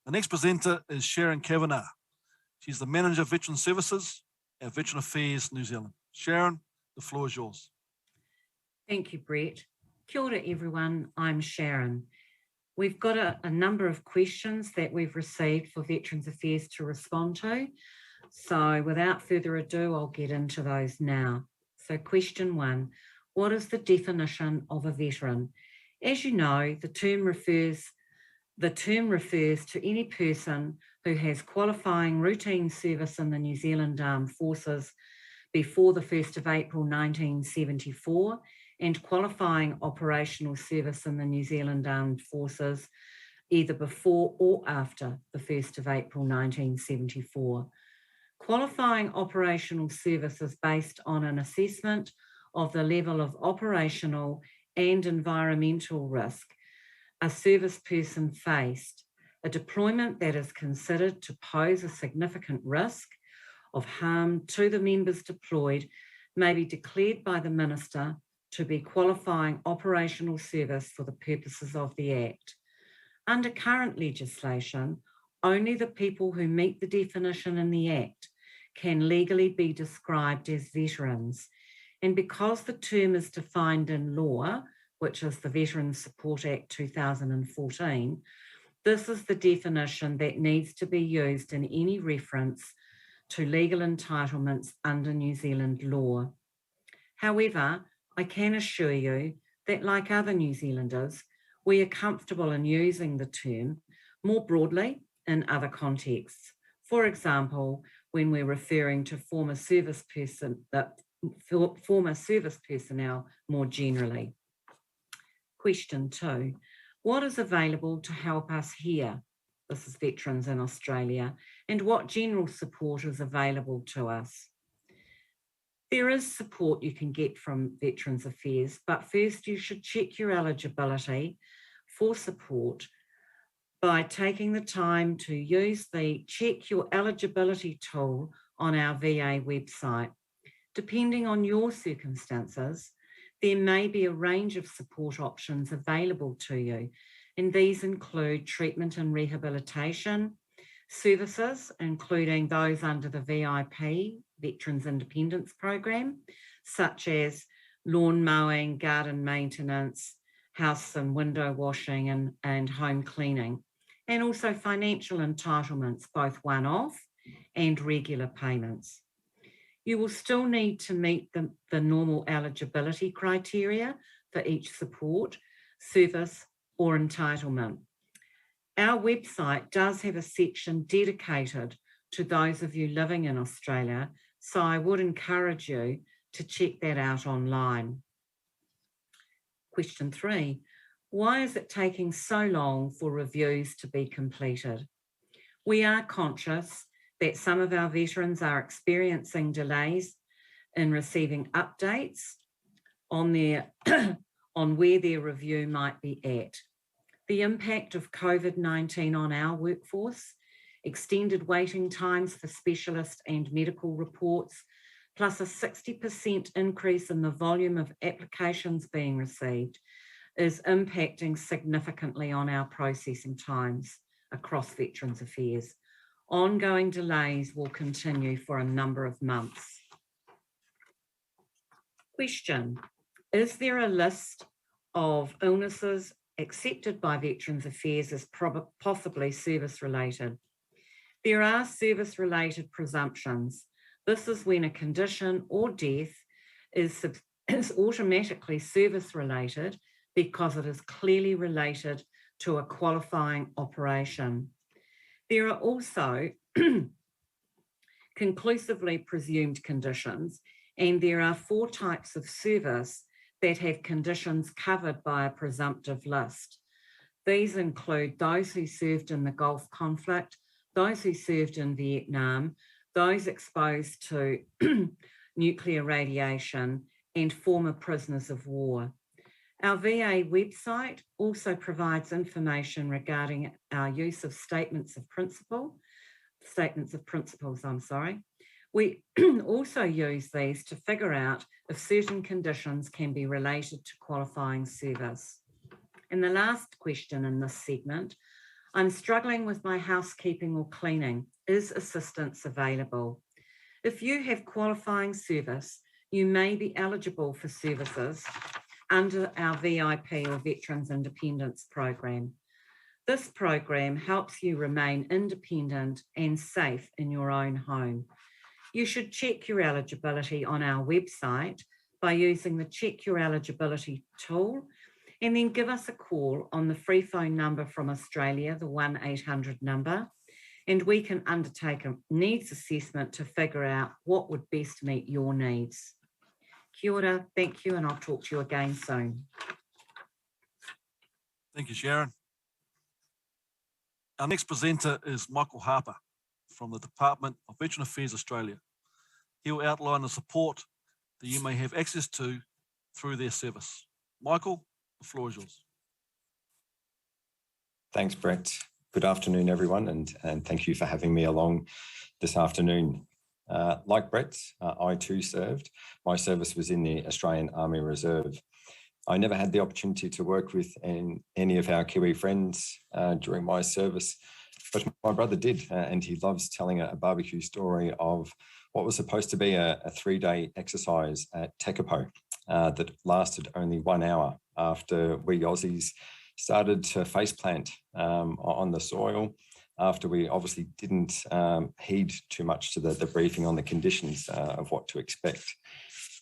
The next presenter is Sharon Kavanagh. She's the Manager of Veteran Services at Veteran Affairs New Zealand. Sharon, the floor is yours. Thank you, Brett. Kia ora, everyone. I'm Sharon. We've got a number of questions that we've received for Veterans Affairs to respond to. So without further ado, I'll get into those now. So question 1, what is the definition of a veteran? As you know, the term refers to any person who has qualifying routine service in the New Zealand Armed Forces before the 1st of April 1974 and qualifying operational service in the New Zealand Armed Forces either before or after the 1st of April 1974. Qualifying operational service is based on an assessment of the level of operational and environmental risk a service person faced, a deployment that is considered to pose a significant risk of harm to the members deployed may be declared by the Minister to be qualifying operational service for the purposes of the Act. Under current legislation, only the people who meet the definition in the Act can legally be described as veterans. And because the term is defined in law, which is the Veterans Support Act 2014, this is the definition that needs to be used in any reference to legal entitlements under New Zealand law. However, I can assure you that like other New Zealanders, we are comfortable in using the term more broadly in other contexts. For example, when we're referring to former service personnel more generally. Question 2, what is available to help us here? This is veterans in Australia, and what general support is available to us? There is support you can get from Veterans Affairs, but first you should check your eligibility for support by taking the time to use the Check Your Eligibility tool on our VA website. Depending on your circumstances, there may be a range of support options available to you, and these include treatment and rehabilitation services, including those under the VIP, Veterans Independence Program, such as lawn mowing, garden maintenance, house and window washing and home cleaning, and also financial entitlements, both one-off and regular payments. You will still need to meet the normal eligibility criteria for each support, service, or entitlement. Our website does have a section dedicated to those of you living in Australia, so I would encourage you to check that out online. Question 3, why is it taking so long for reviews to be completed? We are conscious that some of our veterans are experiencing delays in receiving updates on where their review might be at. The impact of COVID-19 on our workforce, extended waiting times for specialist and medical reports, plus a 60% increase in the volume of applications being received, is impacting significantly on our processing times across Veterans Affairs. Ongoing delays will continue for a number of months. Question, is there a list of illnesses accepted by Veterans Affairs as possibly service-related? There are service-related presumptions. This is when a condition or death is automatically service-related because it is clearly related to a qualifying operation. There are also conclusively presumed conditions, and there are 4 types of service that have conditions covered by a presumptive list. These include those who served in the Gulf conflict, those who served in Vietnam, those exposed to nuclear radiation, and former prisoners of war. Our VA website also provides information regarding our use of statements of principles. We also use these to figure out if certain conditions can be related to qualifying service. And the last question in this segment, I'm struggling with my housekeeping or cleaning. Is assistance available? If you have qualifying service, you may be eligible for services under our VIP or Veterans Independence Program. This program helps you remain independent and safe in your own home. You should check your eligibility on our website by using the Check Your Eligibility tool, and then give us a call on the free phone number from Australia, the 1-800 number, and we can undertake a needs assessment to figure out what would best meet your needs. Kia ora, thank you, and I'll talk to you again soon. Thank you, Sharon. Our next presenter is Michael Harper from the Department of Veteran Affairs Australia. He will outline the support that you may have access to through their service. Michael, the floor is yours. Thanks, Brett. Good afternoon, everyone, and thank you for having me along this afternoon. Like Brett, I too served. My service was in the Australian Army Reserve. I never had the opportunity to work with any of our Kiwi friends during my service, but my brother did, and he loves telling a barbecue story of what was supposed to be a 3-day exercise at Tekapo that lasted only 1 hour after we Aussies started to faceplant on the soil, after we obviously didn't heed too much to the briefing on the conditions of what to expect.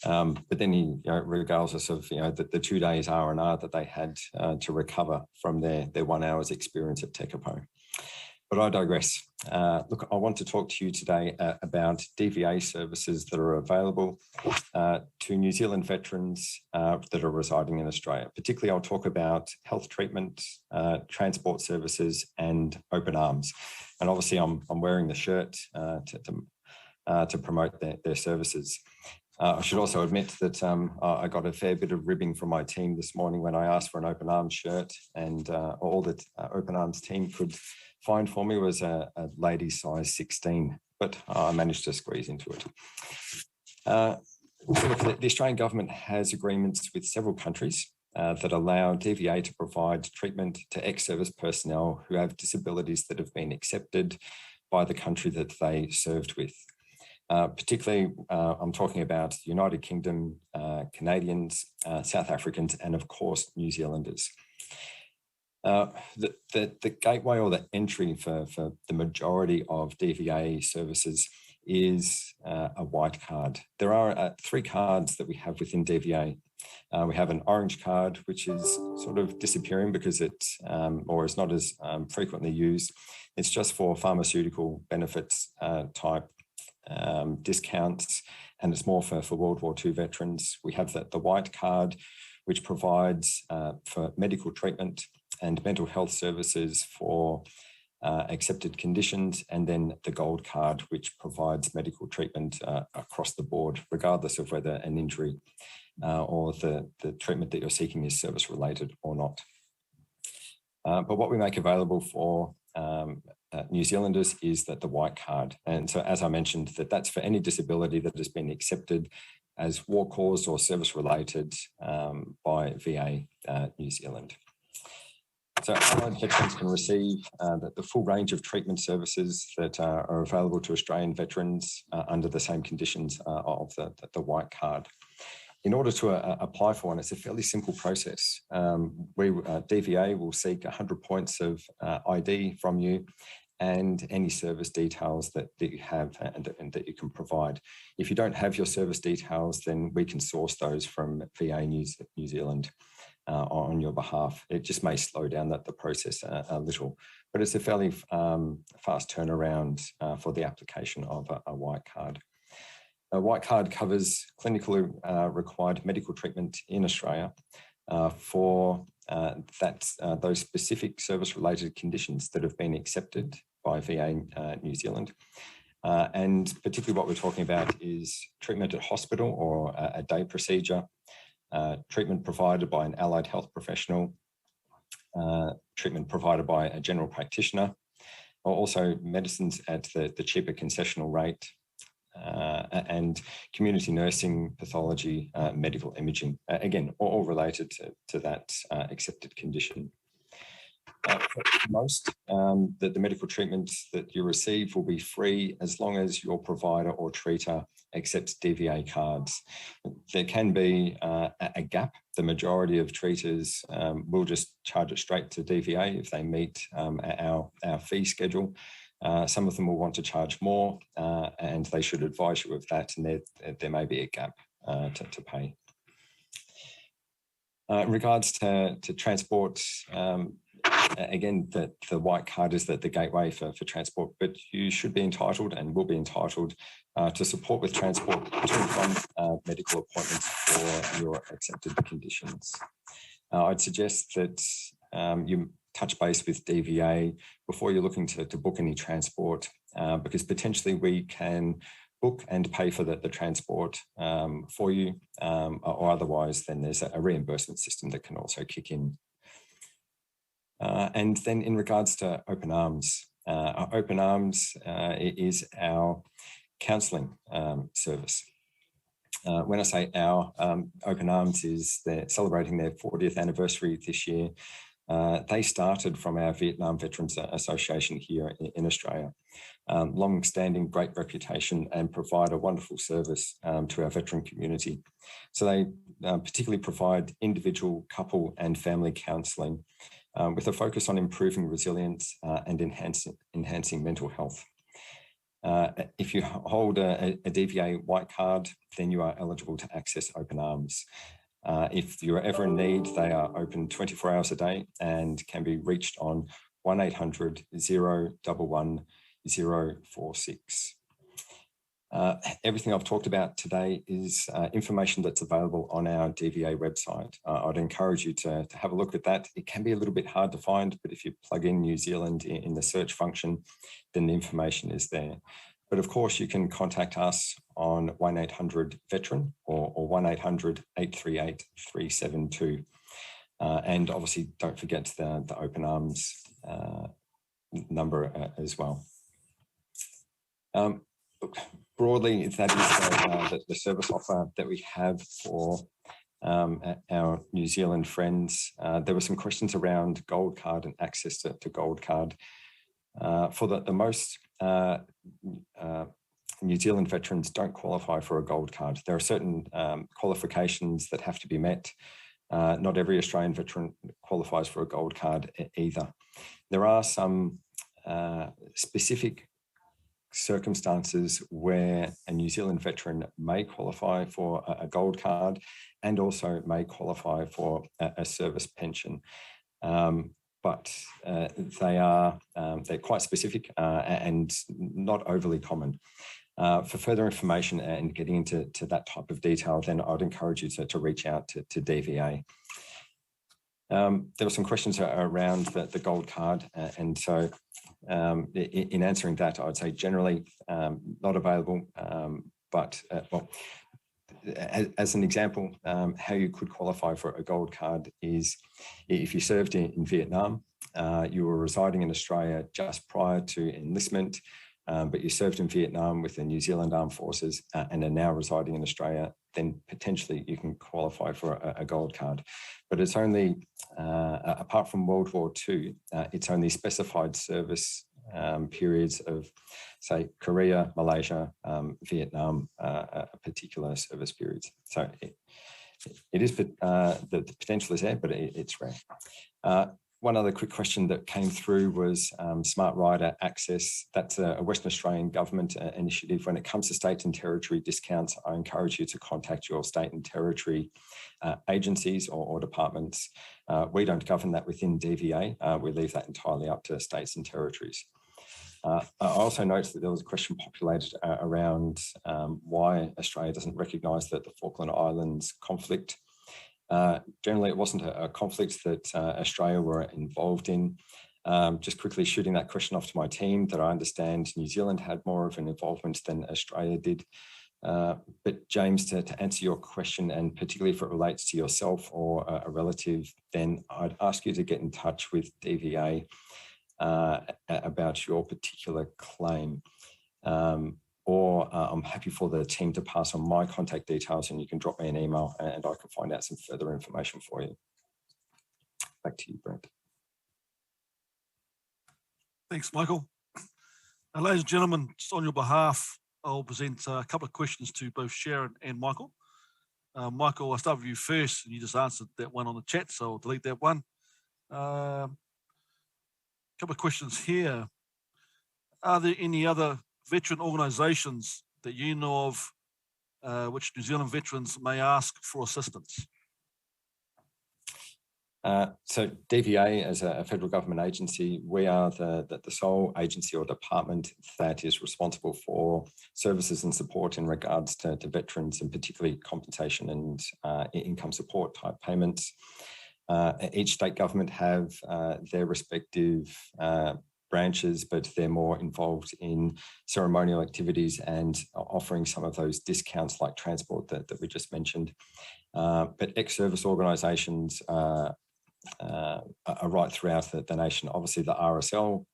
But then he regales us of the 2 days R&R that they had to recover from their 1 hour's experience at Tekapo. But I digress. Look, I want to talk to you today about DVA services that are available to New Zealand veterans that are residing in Australia. Particularly, I'll talk about health treatment, transport services, and open arms. And obviously, I'm wearing the shirt to promote their services. I should also admit that I got a fair bit of ribbing from my team this morning when I asked for an open arms shirt, and all that open arms team could find for me was a ladies size 16, but I managed to squeeze into it. So look, the Australian government has agreements with several countries that allow DVA to provide treatment to ex-service personnel who have disabilities that have been accepted by the country that they served with. Particularly, I'm talking about the United Kingdom, Canadians, South Africans, and of course, New Zealanders. The gateway or the entry for the majority of DVA services is a white card. There are 3 cards that we have within DVA. We have an orange card, which is sort of disappearing because it or is not as frequently used. It's just for pharmaceutical benefits type discounts, and it's more for World War II veterans. We have the white card, which provides for medical treatment and mental health services for accepted conditions, and then the gold card, which provides medical treatment across the board, regardless of whether an injury or the treatment that you're seeking is service related or not. But what we make available for New Zealanders is that the white card. And so, as I mentioned, that's for any disability that has been accepted as war caused or service related by VA New Zealand. So allied veterans can receive the full range of treatment services that are available to Australian veterans under the same conditions of the white card. In order to apply for one, it's a fairly simple process. DVA will seek 100 points of ID from you and any service details that you have and that you can provide. If you don't have your service details, then we can source those from VA New Zealand on your behalf. It just may slow down the process a little, but it's a fairly fast turnaround for the application of a white card. A white card covers clinically required medical treatment in Australia for those specific service-related conditions that have been accepted by VA New Zealand. And particularly what we're talking about is treatment at hospital or a day procedure, treatment provided by an allied health professional, treatment provided by a general practitioner, or also medicines at the cheaper concessional rate, and community nursing, pathology, medical imaging, again, all related to that accepted condition. For most, the medical treatment that you receive will be free as long as your provider or treater accepts DVA cards. There can be a gap. The majority of treaters will just charge it straight to DVA if they meet our fee schedule. Some of them will want to charge more, and they should advise you of that, and there may be a gap to pay. In regards to transport, again, the white card is the gateway for transport, but you should be entitled and will be entitled to support with transport to and from medical appointments for your accepted conditions. I'd suggest that you touch base with DVA before you're looking to book any transport, because potentially we can book and pay for the transport for you, or otherwise then there's a reimbursement system that can also kick in. And then in regards to Open Arms, Open Arms is our counselling service. When I say our, Open Arms is they're celebrating their 40th anniversary this year. They started from our Vietnam Veterans Association here in Australia. Long-standing great reputation and provide a wonderful service to our veteran community. So they particularly provide individual, couple and family counselling with a focus on improving resilience and enhancing mental health. If you hold a DVA white card, then you are eligible to access Open Arms. If you're ever in need, they are open 24 hours a day and can be reached on 1800 011 046. Everything I've talked about today is information that's available on our DVA website. I'd encourage you to have a look at that. It can be a little bit hard to find, but if you plug in New Zealand in the search function, then the information is there. But of course, you can contact us on 1800-VETERAN or 1800-838-372. And obviously, don't forget the Open Arms number as well. Broadly, that is the service offer that we have for our New Zealand friends. There were some questions around Gold Card and access to Gold Card. For the most New Zealand veterans don't qualify for a Gold Card. There are certain qualifications that have to be met. Not every Australian veteran qualifies for a Gold Card either. There are some specific circumstances where a New Zealand veteran may qualify for a Gold Card and also may qualify for a service pension. But they're quite specific and not overly common. For further information and getting into that type of detail, then I'd encourage you to reach out to DVA. There were some questions around the Gold Card, and so in answering that, I would say generally not available, but well, as an example, how you could qualify for a Gold Card is if you served in Vietnam, you were residing in Australia just prior to enlistment, but you served in Vietnam with the New Zealand Armed Forces and are now residing in Australia, then potentially you can qualify for a Gold Card. But it's only, apart from World War II, it's only specified service periods of, say, Korea, Malaysia, Vietnam, particular service periods. So it is, the potential is there, but it's rare. One other quick question that came through was Smart Rider Access. That's a Western Australian government initiative. When it comes to state and territory discounts, I encourage you to contact your state and territory agencies or departments. We don't govern that within DVA. We leave that entirely up to states and territories. I also noticed that there was a question populated around why Australia doesn't recognise the Falkland Islands conflict. Generally, it wasn't a conflict that Australia were involved in. Just quickly shooting that question off to my team, that I understand New Zealand had more of an involvement than Australia did. But James, to answer your question, and particularly if it relates to yourself or a relative, then I'd ask you to get in touch with DVA about your particular claim. Or I'm happy for the team to pass on my contact details and you can drop me an email and I can find out some further information for you. Back to you, Brent. Thanks, Michael. Ladies and gentlemen, just on your behalf, I'll present a couple of questions to both Sharon and Michael. Michael, I'll start with you first, and you just answered that one on the chat, so I'll delete that one. A couple of questions here. Are there any other veteran organisations that you know of which New Zealand veterans may ask for assistance? So DVA, as a federal government agency, we are the sole agency or department that is responsible for services and support in regards to veterans, and particularly compensation and income support type payments. Each state government have their respective branches, but they're more involved in ceremonial activities and offering some of those discounts like transport that we just mentioned. But ex-service organisations are right throughout the nation. Obviously, the RSL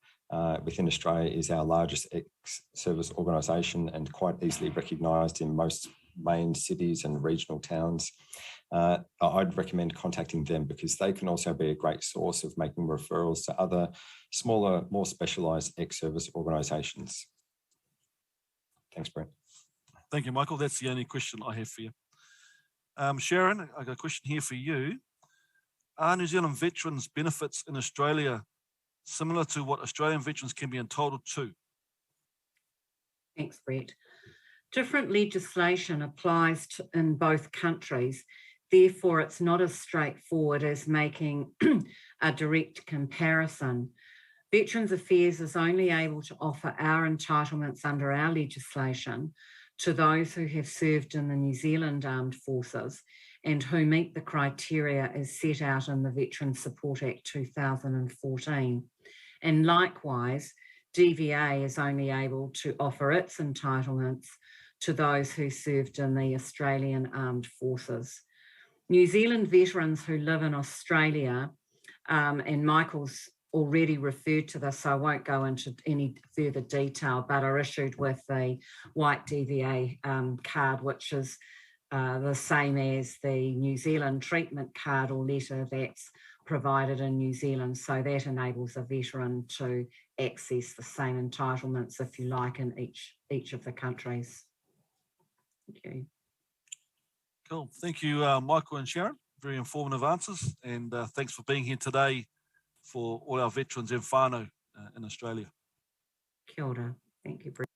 within Australia is our largest ex-service organisation and quite easily recognised in most main cities and regional towns. I'd recommend contacting them because they can also be a great source of making referrals to other smaller, more specialised ex-service organisations. Thanks, Brent. Thank you, Michael. That's the only question I have for you. Sharon, I got a question here for you. Are New Zealand veterans' benefits in Australia similar to what Australian veterans can be entitled to? Thanks, Brett. Different legislation applies in both countries. Therefore, it's not as straightforward as making a direct comparison. Veterans Affairs is only able to offer our entitlements under our legislation to those who have served in the New Zealand Armed Forces and who meet the criteria as set out in the Veterans Support Act 2014. And likewise, DVA is only able to offer its entitlements to those who served in the Australian Armed Forces. New Zealand veterans who live in Australia, and Michael's already referred to this, so I won't go into any further detail, but are issued with a white DVA card, which is the same as the New Zealand treatment card or letter that's provided in New Zealand. So that enables a veteran to access the same entitlements, if you like, in each of the countries. Thank you. Cool. Thank you, Michael and Sharon. Very informative answers. And thanks for being here today for all our veterans in whānau in Australia. Kia ora. Thank you, Brett.